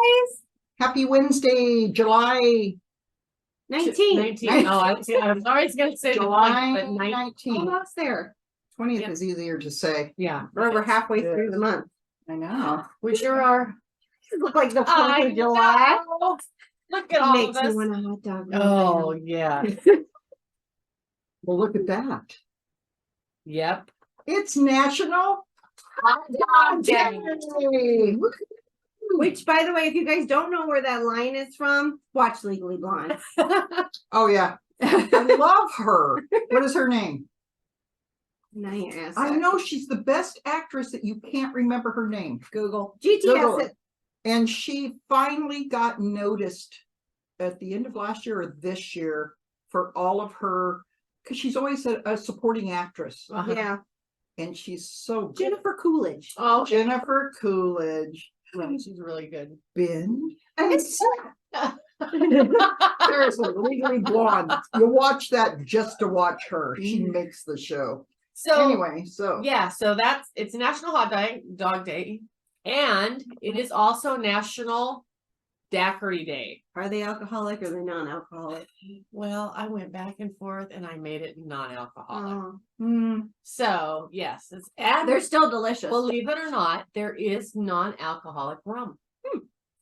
guys. Happy Wednesday, July 19th. 19. Oh, I was always going to say July the 19th. Almost there. 20th Yeah. is easier to say. Yeah. We're over halfway Yes. through the month. I know. We sure are. Look like the 4th I of July. know. Look at It all makes of me us. want a hot dog. Oh, yeah. Well, look at that. Yep. It's National Hot Dog Day. Which, by the way, if you guys don't know where that line is from, watch Legally Blonde. Oh, yeah. I love her. What is her name? Nice. I know she's the best actress that you can't remember her name. Google. Google GTS it. And she finally got noticed at the end of last year or this year for all of her, because she's always a supporting actress. Yeah. And she's so good. Jennifer Coolidge. Oh, Jennifer Coolidge. she's really good. Ben and seriously, Legally Blonde. You watch that just to watch her. She makes the show. So Anyway, so yeah, so it's National Dog Day, and it is also National Daiquiri Day. Are they alcoholic or are they non-alcoholic? Well, I went back and forth and I made it non-alcoholic. Oh. So yes, and They're still delicious. believe it or not, there is non-alcoholic rum.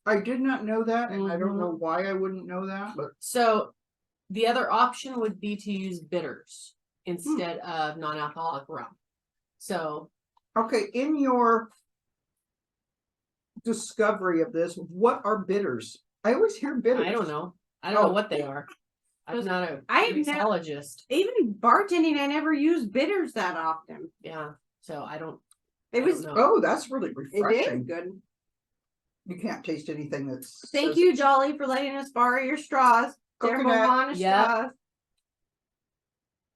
I did not know that, and I don't know why I wouldn't know that, but So the other option would be to use bitters instead of non-alcoholic rum. So okay, in your discovery of this, what are bitters? I always hear bitters. I don't know. I don't know what they are. I'm not a I've mixologist. Even bartending, I never use bitters that often. Yeah. So I don't. It I was. don't know. Oh, that's really It refreshing. is good. You can't taste anything that's. Thank you, Jolly, for letting us borrow your straws. They're Coconut. Havana Yep. straws.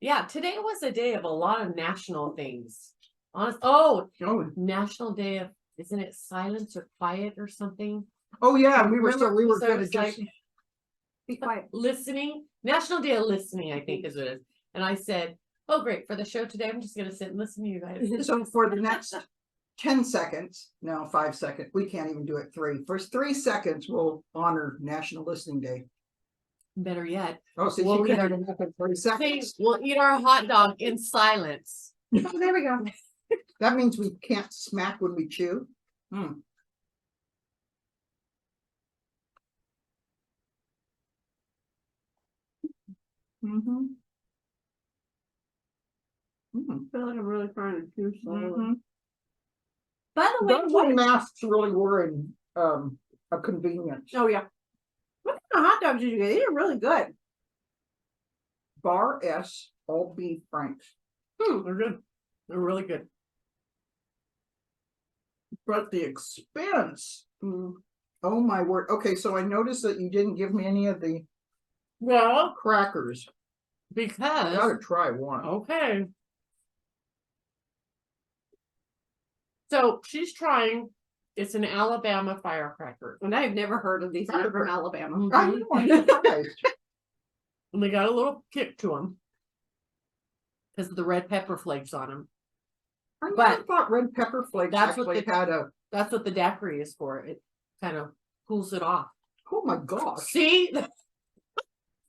Yeah, today was a day of a lot of national things. Oh, National Day of, isn't it silence or quiet or something? oh yeah, we were Remember, so gonna it's just. like Be quiet. listening. National Day of Listening, I think is what it is. And I said, oh great, for the show today, I'm just gonna sit and listen to you guys. So for the next 10 seconds, no, 5 seconds, we can't even do it 3. First 3 seconds, we'll honor National Listening Day. Better yet, Oh, so Well, you we can are- do it in 3 seconds. we'll eat our hot dog in silence. Oh, there we go. That means we can't smack when we chew. Mm. Mm-hmm. Mm. I feel like I'm really trying to do slowly. Mhm. By the way, Those what? masks really were in a convenience. Oh yeah. What kind of hot dogs did you get? These are really good. Bar S, all beef franks. They're good. They're really good. But the expense. Oh my word. Okay, so I noticed that you didn't give me any of the Well, crackers. I because gotta try one. okay. So she's trying. It's an Alabama firecracker. And I've never heard of these. They're from Alabama. I know, I'm surprised. And they got a little kick to them because of the red pepper flakes on them. I never But thought red pepper flakes that's what actually had a. That's what the daiquiri is for. It kind of cools it off. Oh my gosh, See?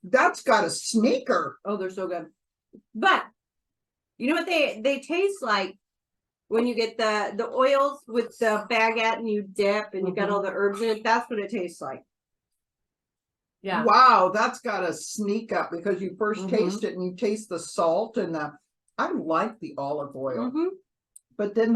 that's got a sneaker. Oh, they're so good. But you know what they taste like when you get the oils with the baguette and you dip and you got all the herbs in it. That's what it tastes like. Yeah. Wow, that's got a sneak up because you 1st Mhm. taste it and you taste the salt and the. I like the olive oil, Mm-hmm. but then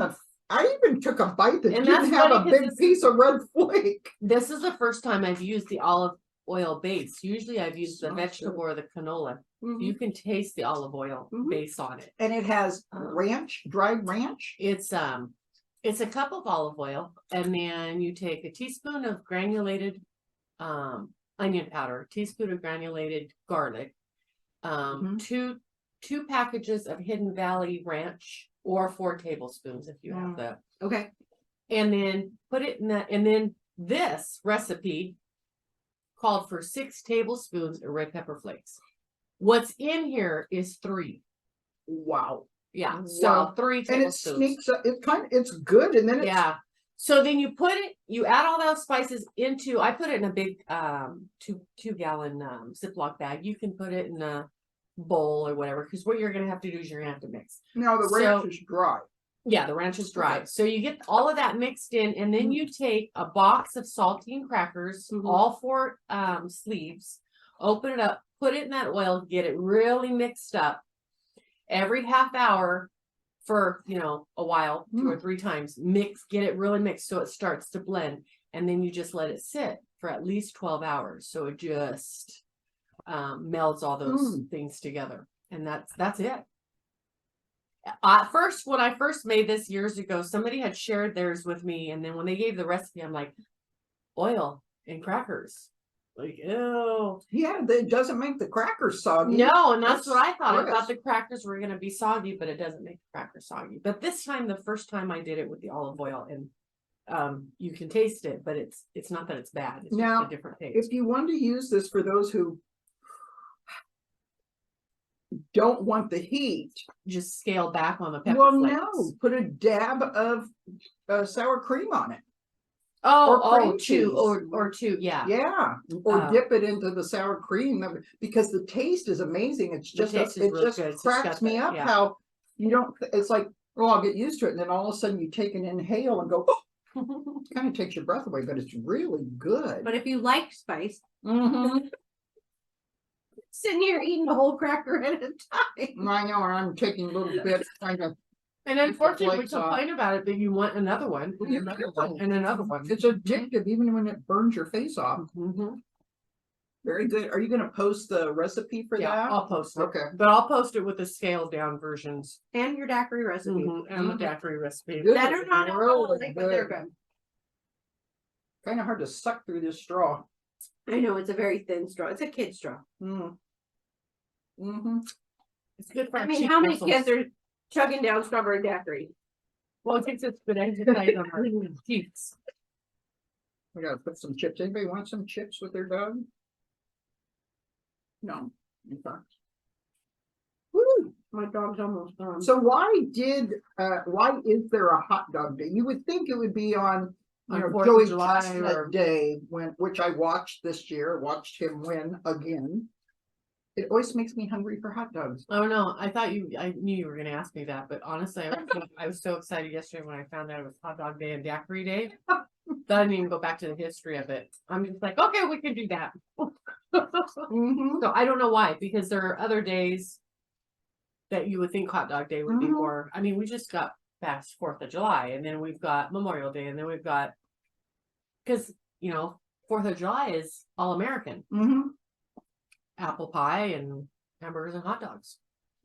I even took a bite that And didn't that's have a funny 'cause big this piece of red flake. This is the first time I've used the olive oil base. Usually I've used the Smells vegetable good. or the canola. Mm-hmm. You can taste the olive oil Mhm. base on it. And it has Um, ranch, dried ranch. It's a cup of olive oil, and then you take a teaspoon of granulated onion powder, a teaspoon of granulated garlic, two packages of Hidden Valley Ranch, or 4 tablespoons if you have that. Okay. And then put it in that, and then this recipe called for 6 tablespoons of red pepper flakes. What's in here is 3. Wow. Yeah, Wow. so 3 And it tablespoons. sneaks up. It's good, and then it's Yeah. So then you put it, you add all those spices into, I put it in a big 2 gallon Ziploc bag. You can put it in a bowl or whatever, because what you're gonna have to do is you're gonna have to mix. Now the ranch is dry. Yeah, the ranch is dry. Okay. So you get all of that mixed in, and then you take a box of saltine crackers, Mhm. all 4 sleeves, open it up, put it in that oil, get it really mixed up. Every half hour for, a while, 2 or 3 times, get it really mixed so it starts to blend. And then you just let it sit for at least 12 hours. So it just melds all those things together. And that's it. First, when I first made this years ago, somebody had shared theirs with me. And then when they gave the recipe, I'm like, oil and crackers. Like, ew. Yeah, it doesn't make the crackers soggy. No, and that's what I thought. I crisp. thought the crackers were going to be soggy, but it doesn't make the crackers soggy. But this time, the first time I did it with the olive oil, and you can taste it, but it's not that it's bad. It's Now, just a different taste. If you want to use this for those who don't want the heat, Just scale back on the pepper well, flakes. no, put a dab of sour cream on it. Oh, or cream 2 cheese. or 2, yeah. Yeah, or dip it into the sour cream because the taste is amazing. It's The just taste is it really just good. It's cracks got me that, up yeah. how you don't. It's like, oh, I'll get used to it, and then all of a sudden you take an inhale and go, oh, kind of takes your breath away, but it's really good. But if you like spice, Mhm. sitting here eating a whole cracker at a time. I know, and I'm taking little bits, kind of. And unfortunately, we flakes off. complain about it, but you want another one, and You another do. one, and another one. It's addictive, even when it burns your face off. Mhm. Very good. Are you going to post the recipe for Yeah, that? I'll post it. Okay. But I'll post it with the scaled down versions. And your daiquiri recipe. And the daiquiri recipe. Good. That are not Really alcoholic, but they're good. good. Kind of hard to suck through this straw. I know it's a very thin straw. It's a kid straw. Mm-hmm. It's good for I our mean, cheek how many muscles. kids are chugging down strawberry daiquiri? Well, it takes good exercise on our teeth. We gotta put some chips. Anybody want some chips with their dog? No. Okay. Woo, my dog's almost gone. So why is there a hot dog day? You would think it would be on On 4th of Joey July Chestnut or- Day, which I watched this year, watched him win again. It always makes me hungry for hot dogs. Oh no, I knew you were gonna ask me that, but honestly, I was so excited yesterday when I found out it was hot dog day and daiquiri day. That I didn't even go back to the history of it. I'm just like, okay, we can do that. Mm-hmm. So I don't know why, because there are other days that you would think hot dog day would be Mhm. more. I mean, we just got past 4th of July, and then we've got Memorial Day, and then we've got, because 4th of July is all American. Mm-hmm. Apple pie and hamburgers and hot dogs.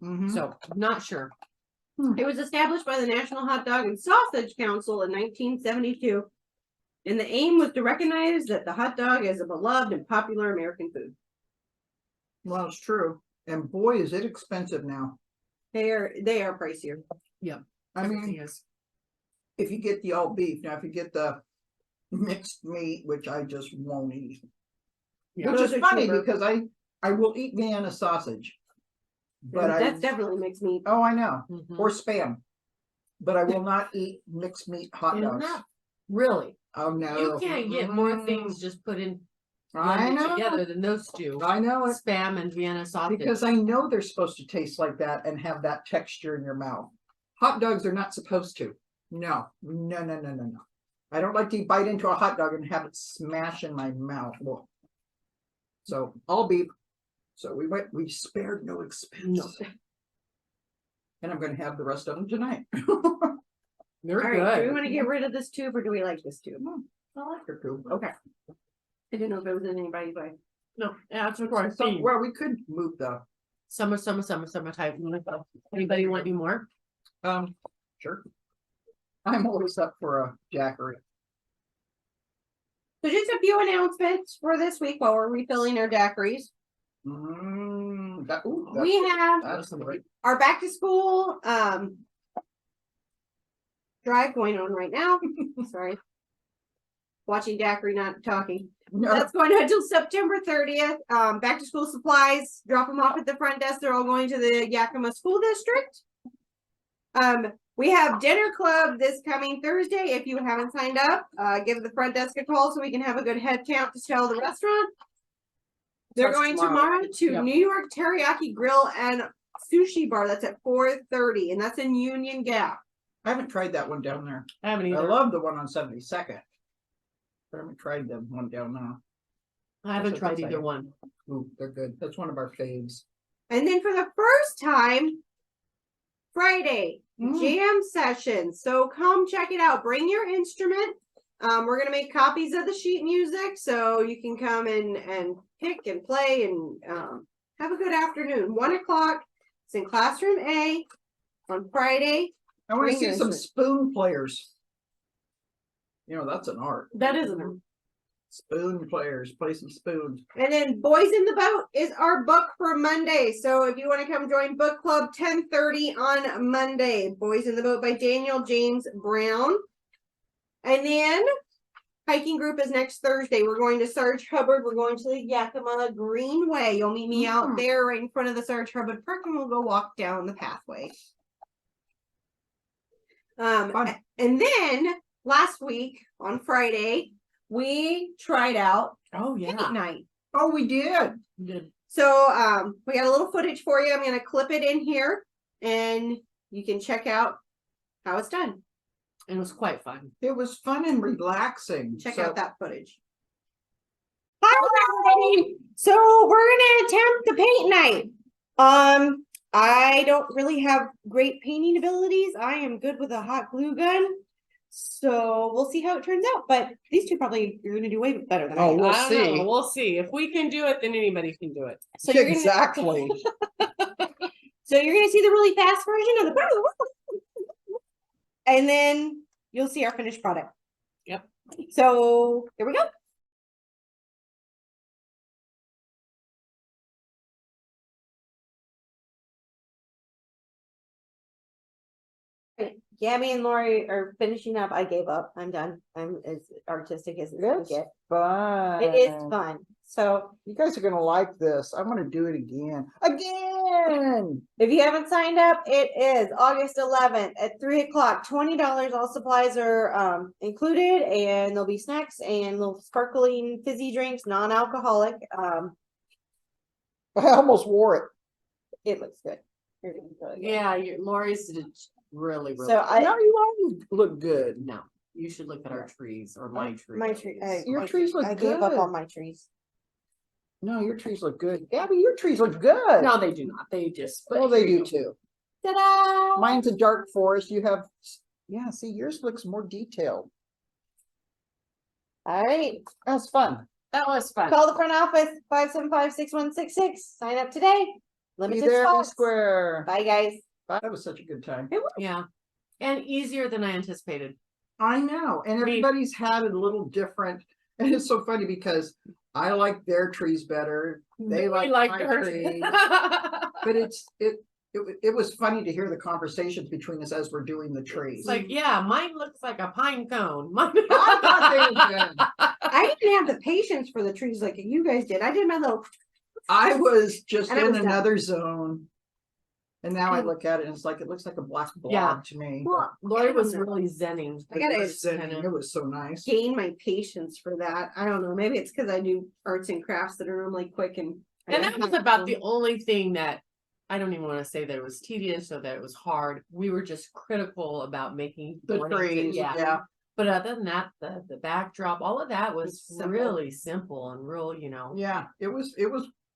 Mm-hmm. So I'm not sure. It was established by the National Hot Dog and Sausage Council in 1972. And the aim was to recognize that the hot dog is a beloved and popular American food. Well, it's true. And boy, is it expensive now. They are pricier. I mean, Everything is. if you get the all beef, now if you get the mixed meat, which I just won't eat. Yeah. Which Those is are funny cheaper. because I will eat Vienna sausage. But That definitely makes me. oh, I know. Mhm. Or spam. But I will not eat mixed meat hot Isn't dogs. that really? Oh no. You can't get more Mm-mm. things just put in I blended know. together than those two. I know it. Spam and Vienna sausage. Because I know they're supposed to taste like that and have that texture in your mouth. Hot dogs are not supposed to. No. I don't like to bite into a hot dog and have it smash in my mouth. Whoa. So all beef. So we spared no expense. And I'm going to have the rest of them tonight. They're All right, do we good. want to get rid of this tube or do we like this tube? I like her too. Okay. I didn't know if it was in anybody's way. No, yeah, that's what I So, see. well, we could move the Summer type. Anybody want any more? sure. I'm always up for a daiquiri. So just a few announcements for this week while we're refilling our daiquiris. We have That's great. our back to school drive going on right now. Sorry. Watching daiquiri, not talking. No, That's going on until September 30th. Back to school supplies, drop them off at the front desk. They're all going to the Yakima School District. We have dinner club this coming Thursday. If you haven't signed up, give the front desk a call so we can have a good head count to tell the restaurant. They're Starts going tomorrow. tomorrow to Yep. New York Teriyaki Grill and Sushi Bar. That's at 4:30, and that's in Union Gap. I haven't tried that one down there. I haven't I either. love the one on 72nd. But I haven't tried the one down there. I haven't That's tried exciting. either one. Ooh, they're good. That's one of our faves. And then for the first time, Friday, jam session. So come check it out. Bring your instrument. We're gonna make copies of the sheet music so you can come and pick and play and have a good afternoon. 1 o'clock. It's in classroom A on Friday. I want to Bring see your some instrument. spoon players. You know, that's an art. That isn't. Spoon players, play some spoons. And then Boys in the Boat is our book for Monday. So if you want to come join book club, 10:30 on Monday. Boys in the Boat by Daniel James Brown. And then hiking group is next Thursday. We're going to Sarge Hubbard. We're going to the Yakima Greenway. You'll meet me out there right in front of the Sarge Hubbard Park, and we'll go walk down the pathway. Fun. And then last week on Friday, we tried out Oh paint yeah. night. Oh, we did. Good. So we got a little footage for you. I'm going to clip it in here, and you can check out how it's done. It was quite fun. It was fun and relaxing. Check So- out that footage. Hi everybody. So we're gonna attempt the paint night. I don't really have great painting abilities. I am good with a hot glue gun. So we'll see how it turns out. But these two probably are gonna do way better than I Oh, am. we'll I don't know. see. We'll see. If we can do it, then anybody can do it. So you're gonna Exactly. so you're gonna see the really fast version of the and then you'll see our finished product. Yep. So here we go. Gabby and Lori are finishing up. I gave up. I'm done. I'm as artistic as it's gonna It's get. fun. It is fun. So You guys are gonna like this. I want to do it again. Again. if you haven't signed up, it is August 11th at 3 o'clock. $20. All supplies are included, and there'll be snacks and little sparkling fizzy drinks, non-alcoholic. I almost wore it. It looks good. You're gonna enjoy it. Yeah, Lori's did really, really. So good. I Now you always look good. No, you should look at our trees or my tree. my tree. Your trees look I gave up good. on my trees. No, your trees look good. Gabby, your trees look good. No, they do not. They just. Well, they do too. Ta-da! Mine's a dark forest. You have, yeah, see, yours looks more detailed. All right. That's fun. That was fun. Call the front office 575-6166. Sign up today. Be Limited there, be spots. square. Bye guys. That was such a good time. Yeah, and easier than I anticipated. I know, and Me- everybody's had a little different, and it's so funny because I like their trees better. They We like liked my hers. trees, but it was funny to hear the conversations between us as we're doing the trees. It's like, yeah, mine looks like a pine cone. I thought they were good. I didn't have the patience for the trees like you guys did. I did my little. I was just And I in was done. another zone. And now I And- look at it and it's like, it looks like a black blob Yeah. to me. Well, Lori was don't know. really zenning. I gotta It was zenning. kinda- It was so nice. gain my patience for that. I don't know. Maybe it's because I do arts and crafts that are normally quick and. I And don't that was have about them. the only thing that I don't even want to say that it was tedious or that it was hard. We were just critical about making The ornaments and- trees, yeah. But other than that, the backdrop, all of that was It's simple. really simple and real, Yeah, it was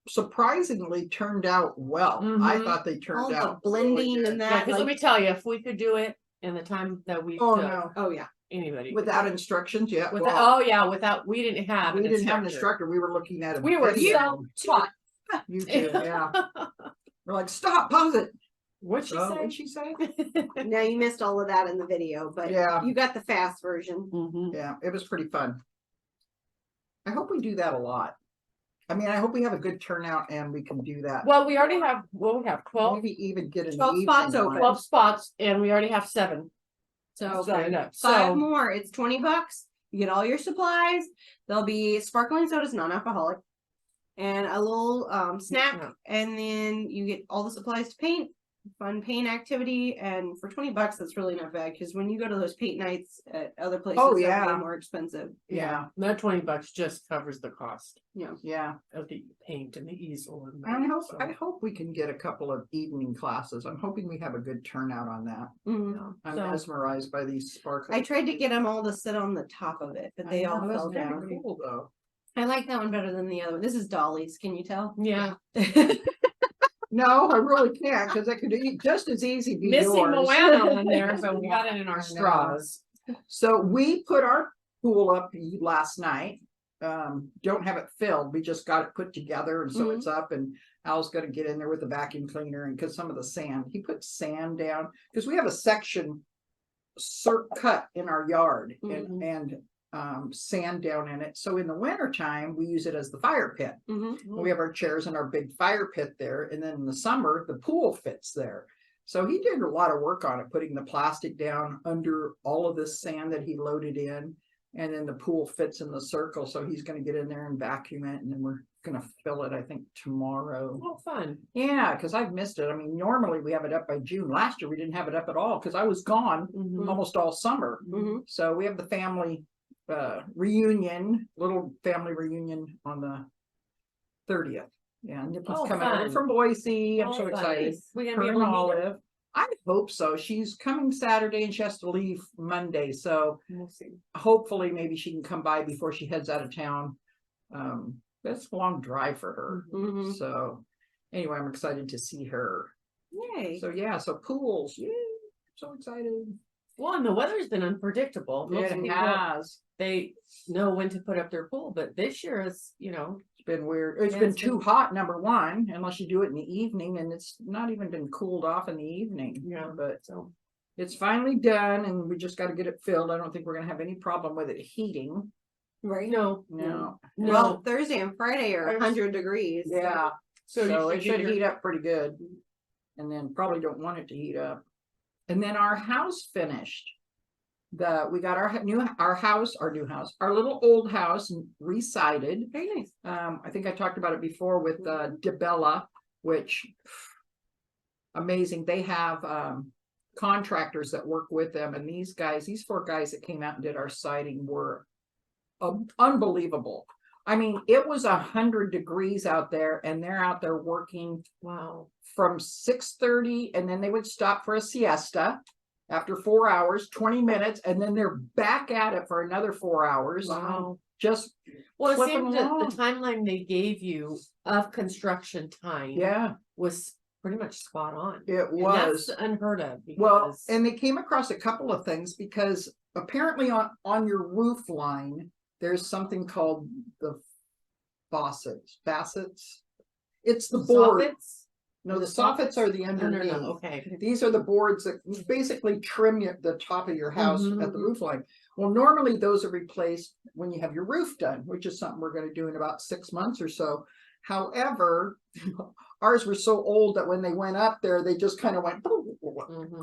surprisingly turned out well. I Mhm. thought they all turned the out blending really good. and Yeah, that. because let like- me tell you, if we could do it in the time that we Oh, took, no. oh yeah. anybody could Without do it. instructions yet. Without, Well, oh yeah, we didn't have we an didn't have an instructor. instructor. We were looking at a We were video. self-taught. You too, yeah. We're like, stop, pause it. What'd she Oh, say? what'd she say? Now you missed all of that in the video, but Yeah. you got the fast version. Mhm. Yeah, it was pretty fun. I hope we do that a lot. I mean, I hope we have a good turnout and we can do that. Well, we already have, we have 12, Maybe even get an 12 evening spots one. open. 12 spots and we already have 7. So signed up. five So more. It's $20. You get all your supplies. There'll be sparkling sodas, non-alcoholic, and a little snack, Yeah. and then you get all the supplies to paint. fun paint activity, and for $20, that's really not bad, because when you go to those paint nights at other places, Oh, they're yeah. way more expensive. Yeah, That $20 just covers the cost yeah. of the paint and the easel. And I hope we can get a couple of evening classes. I'm hoping we have a good turnout on that. Mhm. I'm So- mesmerized by these sparkles. I tried to get them all to sit on the top of it, but they all that's fell kinda down. Cool though. I like that one better than the other one. This is Dolly's. Can you tell? Yeah. No, I really can't, because it could just as easy be Missing yours. Moana on there, so we got it in our straws. So we put our pool up last night. Don't have it filled. We just got it put together, and so it's up. And Al's gonna get in there with the vacuum cleaner, and because some of the sand, he put sand down because we have a section cut in our yard and sand down in it. So in the winter time, we use it as the fire pit. We have our chairs and our big fire pit there, and then in the summer, the pool fits there. So he did a lot of work on it, putting the plastic down under all of this sand that he loaded in, and then the pool fits in the circle. So he's going to get in there and vacuum it, and then we're going to fill it, I think, tomorrow. Oh, fun. Yeah, because I've missed it. I mean, normally we have it up by June. Last year we didn't have it up at all because I was gone almost all summer. So we have the family reunion, little family reunion on the 30th. Yeah, Nipple's coming over fun. from Boise. I'm so Oh, excited. nice. We gonna Her be and able to meet her? Olive. I hope so. She's coming Saturday and she has to leave Monday. So We'll see. hopefully maybe she can come by before she heads out of town. That's a long drive for her. So anyway, I'm excited to see her. Yay. So yeah, so pools. Yay. So excited. Well, and the weather's been unpredictable. Most It people, has. they know when to put up their pool, but this year is, It's been weird. It's Yeah, been it's too been- hot, number one, unless you do it in the evening, and it's not even been cooled off in the evening. Yeah. But so it's finally done, and we just got to get it filled. I don't think we're gonna have any problem with it heating. Right. No. Well, Thursday and Friday are Thursday- 100 degrees. Yeah. So you So it should should get your- heat up pretty good. And then probably don't want it to heat up. And then our house finished. We got our new house, our little old house re-sided. Very nice. I think I talked about it before with DeBella, which amazing. They have contractors that work with them, and these 4 guys that came out and did our siding were unbelievable. I mean, it was 100 degrees out there, and they're out there working wow. from 6:30, and then they would stop for a siesta after 4 hours, 20 minutes, and then they're back at it for another 4 hours. Wow. Just Well, it flipping seemed that along. the timeline they gave you of construction time yeah, was pretty much spot on. it And was. that's unheard of. Well, Because, and they came across a couple of things because apparently on your roof line, there's something called the facets. It's the board. soffits? No, the soffits are the underneath. No, okay. These are the boards that basically trim the top of your house at the roof line. Well, normally those are replaced when you have your roof done, which is something we're going to do in about 6 months or so. However, ours were so old that when they went up there, they just kind of went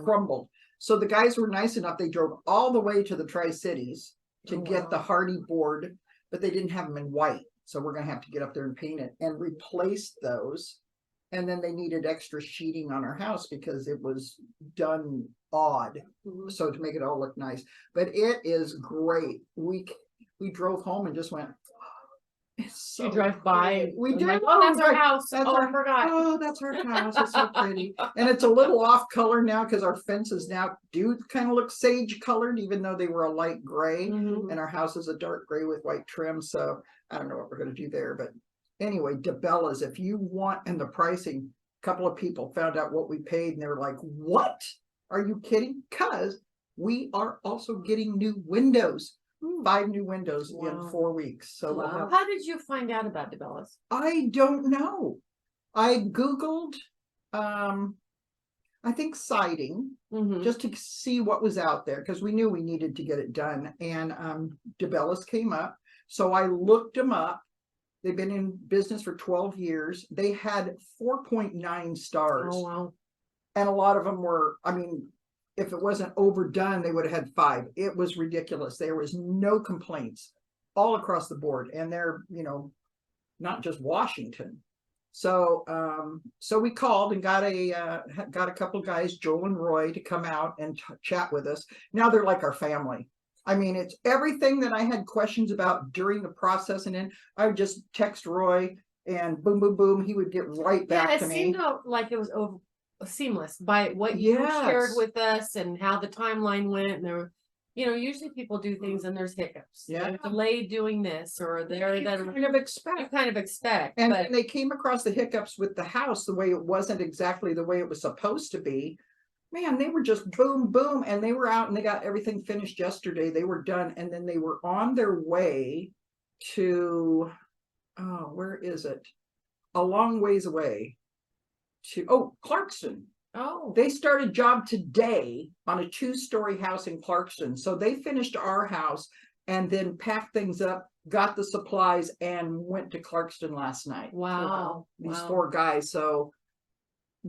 crumbled. So the guys were nice enough. They drove all the way to the Tri-Cities to get the hardy board, but they didn't have them in white. So we're going to have to get up there and paint it and replace those. And then they needed extra sheeting on our house because it was done odd. So to make it all look nice, but it is great. We drove home and just went, it's so You drive by. We I'm did. like, oh, that's our Right. house. That's Oh, our- I forgot. Oh, that's our house. It's so pretty. And it's a little off color now because our fences now do kind of look sage colored, even though they were a light gray. Mhm. And our house is a dark gray with white trim. So I don't know what we're going to do there. But anyway, DeBella's, if you want, and the pricing, a couple of people found out what we paid and they were like, what? Are you kidding? Because we are also getting new windows. 5 new windows in Wow. 4 weeks. So we'll have, How did you find out about DeBellas? I don't know. I Googled, I think siding, just to see what was out there because we knew we needed to get it done. And DeBellas came up. So I looked them up. They've been in business for 12 years. They had 4.9 stars. Oh, wow. And a lot of them were, I mean, if it wasn't overdone, they would have had 5. It was ridiculous. There was no complaints all across the board. And they're, not just Washington. So we called and got a couple guys, Joel and Roy, to come out and chat with us. Now they're like our family. I mean, it's everything that I had questions about during the process, and then I would just text Roy, and boom, boom, boom, he would get right back Yeah, to it me. seemed like it was seamless by what you shared Yes. with us and how the timeline went. And there were, usually people do things and there's hiccups. Yeah. They're delayed doing this or they're You that kind of you expect. kind of expect. And But when they came across the hiccups with the house, the way it wasn't exactly the way it was supposed to be, man, they were just boom, boom, and they were out and they got everything finished yesterday. They were done, and then they were on their way to, oh, where is it? A long ways away to, Clarkston. oh, They started job today on a 2-story house in Clarkston. So they finished our house and then packed things up, got the supplies, and went to Clarkston last night. wow. These wow. 4 guys. So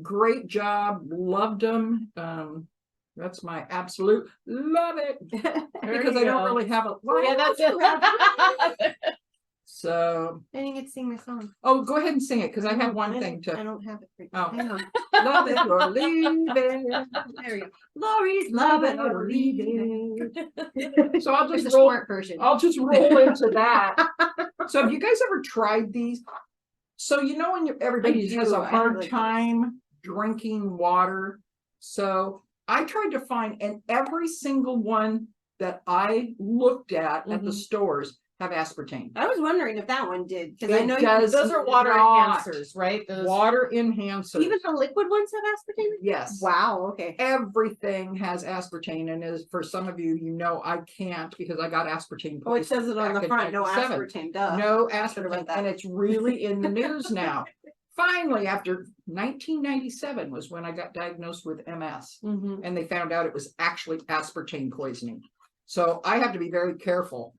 great job, loved them. That's my absolute love it, There because you I don't go. really have a Yeah, that's it. So, I didn't get to sing my song. oh, go ahead and sing it, because I have one I thing don't- I to don't have it. Right Oh. Hang on. love it or leave it. There we go. Lori's love it or leave it. So I'll There's just a roll. short version. I'll just roll into that. So have you guys ever tried these? So when everybody has do. a I hard like time drinking water. So I tried to find, and every single one that I looked at the Mhm. stores have aspartame. I was wondering if that one did, because I It know does Those are water not. enhancers, right? Those Water enhancers. even the liquid ones have aspartame. Yes. Wow. Okay. Everything has aspartame, and as for some of you, I can't because I got aspartame. Oh, it says it on back the in front. No 97. aspartame. Duh. No Should've read aspartame, that. and it's really in the news now. Finally, after 1997 was when I got diagnosed with MS, Mhm. and they found out it was actually aspartame poisoning. So I have to be very careful.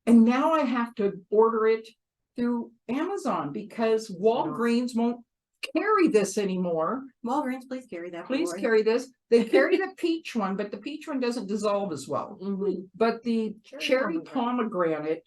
And now I have to order it through Amazon because Walgreens won't carry this anymore. Walgreens, please carry that. Please Lori. carry this. They carry the peach one, but the peach one doesn't dissolve as well. Mhm. But the cherry pomegranate,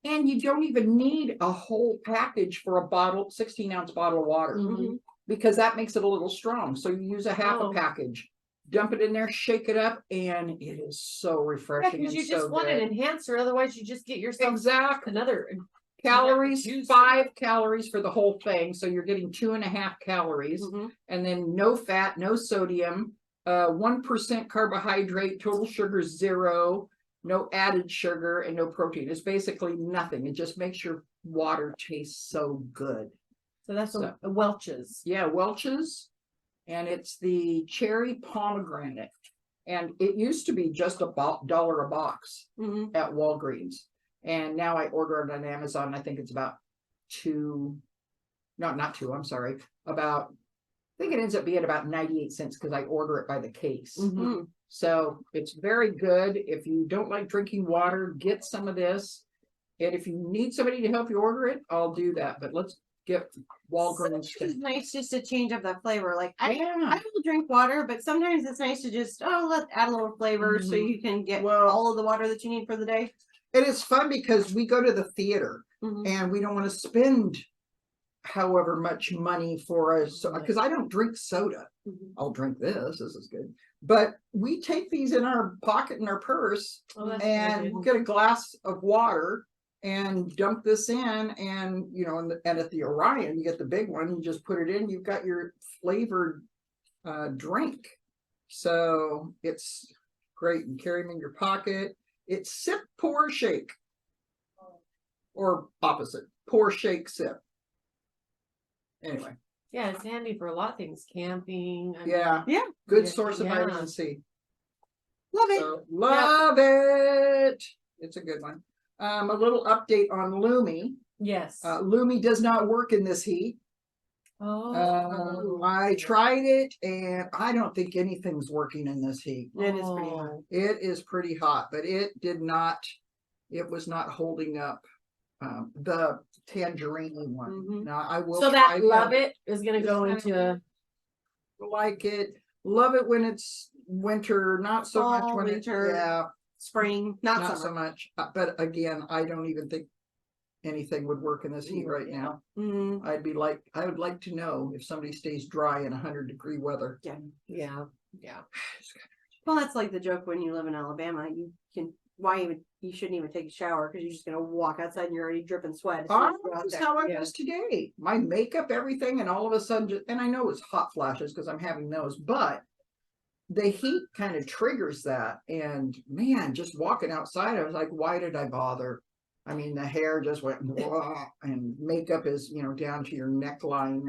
and you don't even need a whole package for a 16-ounce bottle of water, Mhm. because that makes it a little strong. So you use a half Oh. a package, dump it in there, shake it up, and it is so Yeah, refreshing. because and you so just want good. an enhancer. Otherwise, you just get yourself Exactly. another Calories, juice. 5 calories for the whole thing. So you're getting 2.5 calories, Mhm. and then no fat, no sodium, 1% carbohydrate, total sugar 0, no added sugar, and no protein. It's basically nothing. It just makes your water taste so good. So that's So- a Welch's. Yeah, Welch's, and it's the cherry pomegranate. And it used to be just about $1 a box Mhm. at Walgreens. And now I order it on Amazon. I think it's about not two, I'm sorry. I think it ends up being about 98 cents because I order it by the case. Mhm. So it's very good. If you don't like drinking water, get some of this. And if you need somebody to help you order it, I'll do that. But let's get Walgreens. It's nice just to change up that flavor. Like I Yeah. will drink water, but sometimes it's nice to just add a little flavor so Mhm. you can get Well- all of the water that you need for the day. It is fun because we go to the theater Mhm. and we don't want to spend however much money for us, because I don't drink soda. Mhm. I'll drink this is good. But we take these in our pocket in our purse, Oh, that's and good. we'll get a glass of water and dump this in, and and at the Orion you get the big one, you just put it in, you've got your flavored drink. So it's great. You carry them in your pocket. It's sip, pour, shake, or opposite, pour, shake, sip. Anyway, Yeah, it's handy for a lot of things. Camping. I mean, yeah, Yeah. good Yeah, source of yeah. vitamin C. Love it. So love it. It's a good one. A little update on Lumi. Yes. Lumi does not work in this heat. Oh. I tried it, and I don't think anything's working in this heat. It is pretty hot. Oh. It is pretty hot, but it was not holding up. The tangerine one. Mhm. Now I will So try that love again. it is going to go into. Like it. Love it when it's winter, not so much Fall, when winter. it's Spring, not not summer. so much. But again, I don't even think anything would work in this heat right now. Mm, I would like to know if somebody stays dry in 100-degree weather. yeah. Yeah. Well, that's like the joke when you live in Alabama. You shouldn't even take a shower because you're just gonna walk outside and you're already dripping sweat. as soon as you go out That's there. how I Yeah. was today. My makeup, everything, and all of a sudden, and I know it's hot flashes because I'm having those, but the heat kind of triggers that. And man, just walking outside, I was like, why did I bother? I mean, the hair just went blah, and makeup is, down to your neckline,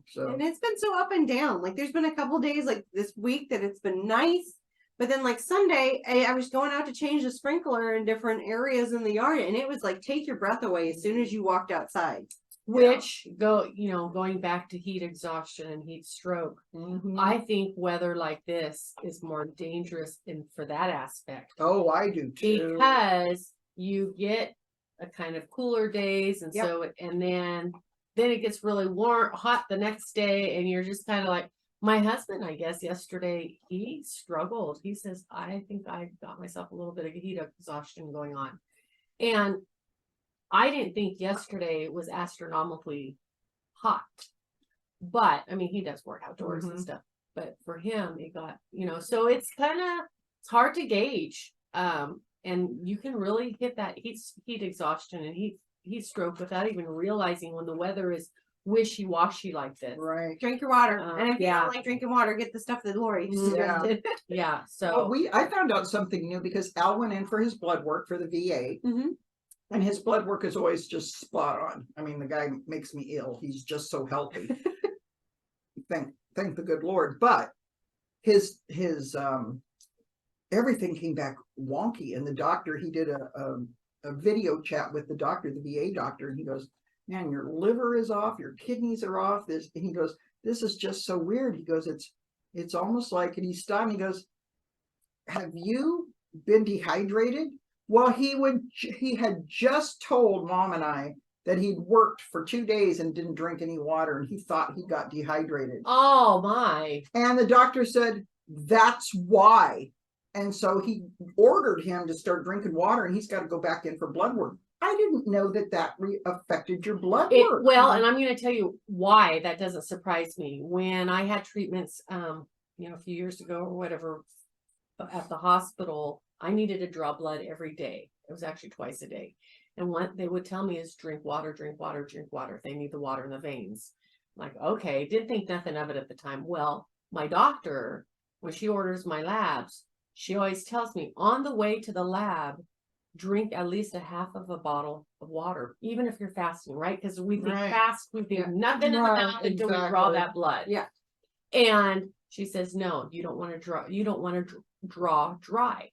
so. And it's been so up and down. Like there's been a couple days like this week that it's been nice. But then like Sunday, I was going out to change the sprinkler in different areas in the yard, and it was like take your breath away as soon as you walked outside. Which going back to heat exhaustion and heat stroke, Mhm. I think weather like this is more dangerous for that aspect. Oh, I do too. Because you get a kind of cooler days, and Yep. so and then it gets really hot the next day, and you're just kind of like, my husband, I guess yesterday he struggled. He says, I think I got myself a little bit of heat exhaustion going on. And I didn't think yesterday was astronomically hot, but I mean, he does work outdoors and Mhm. stuff, but for him, it got, so it's hard to gauge. And you can really hit that heat exhaustion and heat stroke without even realizing when the weather is wishy-washy like this. Right. Drink your water. And if you Yeah. don't like drinking water, get the stuff that Lori Yeah. suggested. Yeah. Well, So I found out something new because Al went in for his blood work for the VA. Mhm. And his blood work is always just spot on. I mean, the guy makes me ill. He's just so healthy. Thank the good Lord. But his everything came back wonky. And the doctor, he did a video chat with the doctor, the VA doctor, and he goes, man, your liver is off, your kidneys are off. And he goes, this is just so weird. He goes, it's almost like, and he stopped and he goes, have you been dehydrated? Well, he had just told Mom and I that he'd worked for 2 days and didn't drink any water, and he thought he got dehydrated. oh my. And the doctor said, that's why. And so he ordered him to start drinking water, and he's got to go back in for blood work. I didn't know that affected your blood work. Well, and I'm going to tell you why that doesn't surprise me. When I had treatments, a few years ago or whatever, at the hospital, I needed to draw blood every day. It was actually twice a day. And what they would tell me is drink water, drink water, drink water. They need the water in the veins. I'm like, okay, didn't think nothing of it at the time. Well, my doctor, when she orders my labs, she always tells me on the way to the lab, drink at least a half of a bottle of water, even if you're fasting, right? Because we think fast, we think nothing in the mouth until we draw that blood. Yeah. And she says, no, you don't want to draw dry.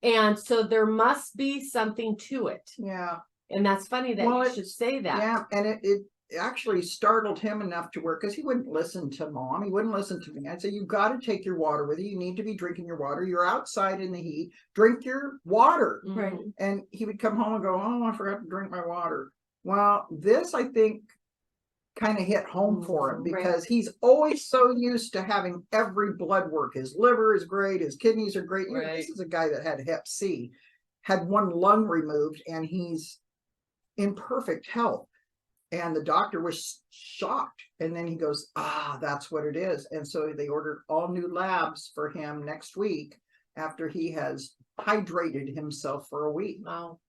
And so there must be something to it. Yeah. And that's funny that you should say that. Yeah. And it actually startled him enough to work because he wouldn't listen to Mom. He wouldn't listen to me. I'd say, you've got to take your water with you. You need to be drinking your water. You're outside in the heat. Drink your water. Right. And he would come home and go, oh, I forgot to drink my water. Well, this, I think, kind of hit home for him because he's always so used to having every blood work. His liver is great. His kidneys are great. Right. This is a guy that had Hep C, had one lung removed, and he's in perfect health. And the doctor was shocked. And then he goes, that's what it is. And so they ordered all new labs for him next week after he has hydrated himself for a week. Wow.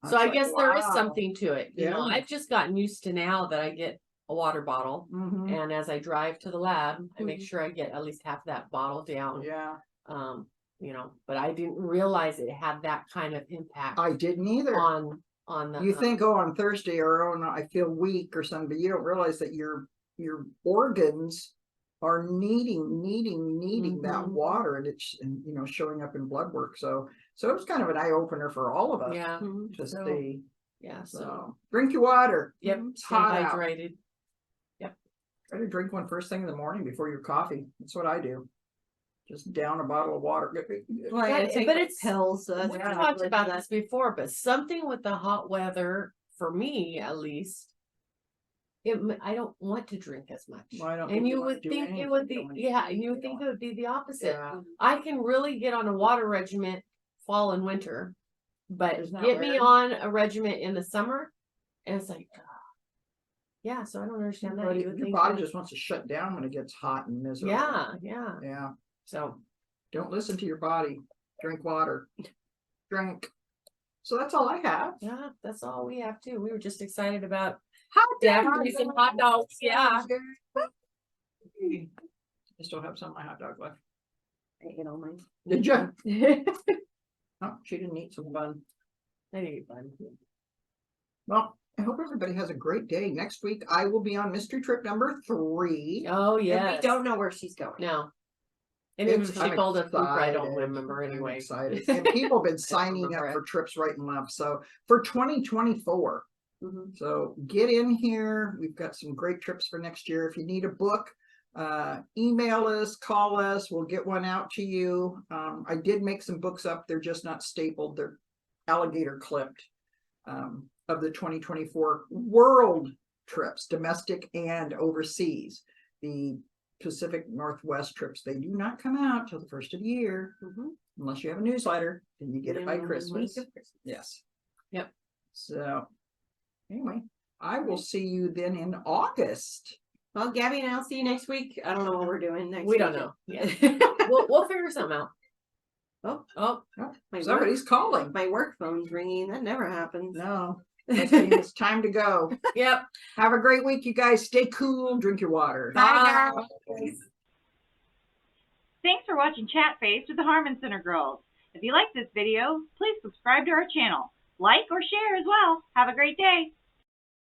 I So was I like, guess there is wow. something to it. You know, Yeah. I've just gotten used to now that I get a water bottle. Mhm. And as I drive to the lab, I make sure I get at least half that bottle down. Yeah. But I didn't realize it had that kind of impact I didn't either. on the You think, on Thursday or no, I feel weak or something, but you don't realize that your organs are needing that water, and it's showing up in blood work. So it was kind of an eye opener for all of us. yeah. To So, see. yeah. So drink your water. Yep. It's Stay hot out. hydrated. Try to drink one first thing in the morning before your coffee. That's what I do. Just down a bottle of water. Well, I But take it's- pills. So that's We've not talked really about that. this before, but something with the hot weather, for me at least, I don't want to drink as much. Well, I don't And think you you wanna would do think it anything would be, going yeah, into and you would it. think it would be the opposite. Yeah. I can really get on a water regimen fall and winter, But Isn't that get me weird? on a regiment in the summer, and it's like, yeah. So I don't understand that. You would Your think body that- just wants to shut down when it gets hot and miserable. yeah, yeah. Yeah. So Don't listen to your body. Drink water. Drink. So that's all I have. yeah, that's all we have to. We were just excited about Hot daiquiris and hot dogs. Yeah. I still have some of my hot dog left. I ate all mine. Did you? Oh, she didn't eat some bun. I think it's fun. Well, I hope everybody has a great day. Next week, I will be on mystery trip number 3. Oh And yeah. we don't know where she's going. No. And even if she I'm told us, I don't excited. remember I'm anyway. excited. And people have been signing up remember for it. trips right and left. So for 2024. Mhm. So get in here. We've got some great trips for next year. If you need a book, email us, call us. We'll get one out to you. I did make some books up. They're just not stapled. They're alligator clipped of the 2024 world trips, domestic and overseas. The Pacific Northwest trips, they do not come out till the first of the year, unless you have a newsletter, then you get it by Christmas. Yes. Yep. So anyway, I will see you then in August. Well, Gabby and I'll see you next week. I don't know what we're doing next We week. don't know. Yeah. we'll figure something out. Oh, Oh, my Somebody's calling. my work phone's ringing. That never happens. No, that means it's time to go. yep. Have a great week, you guys. Stay cool. Drink your water. Bye, Bye. guys. Thanks for watching Chat Face with the Harman Center Girls. If you like this video, please subscribe to our channel. Like or share as well. Have a great day.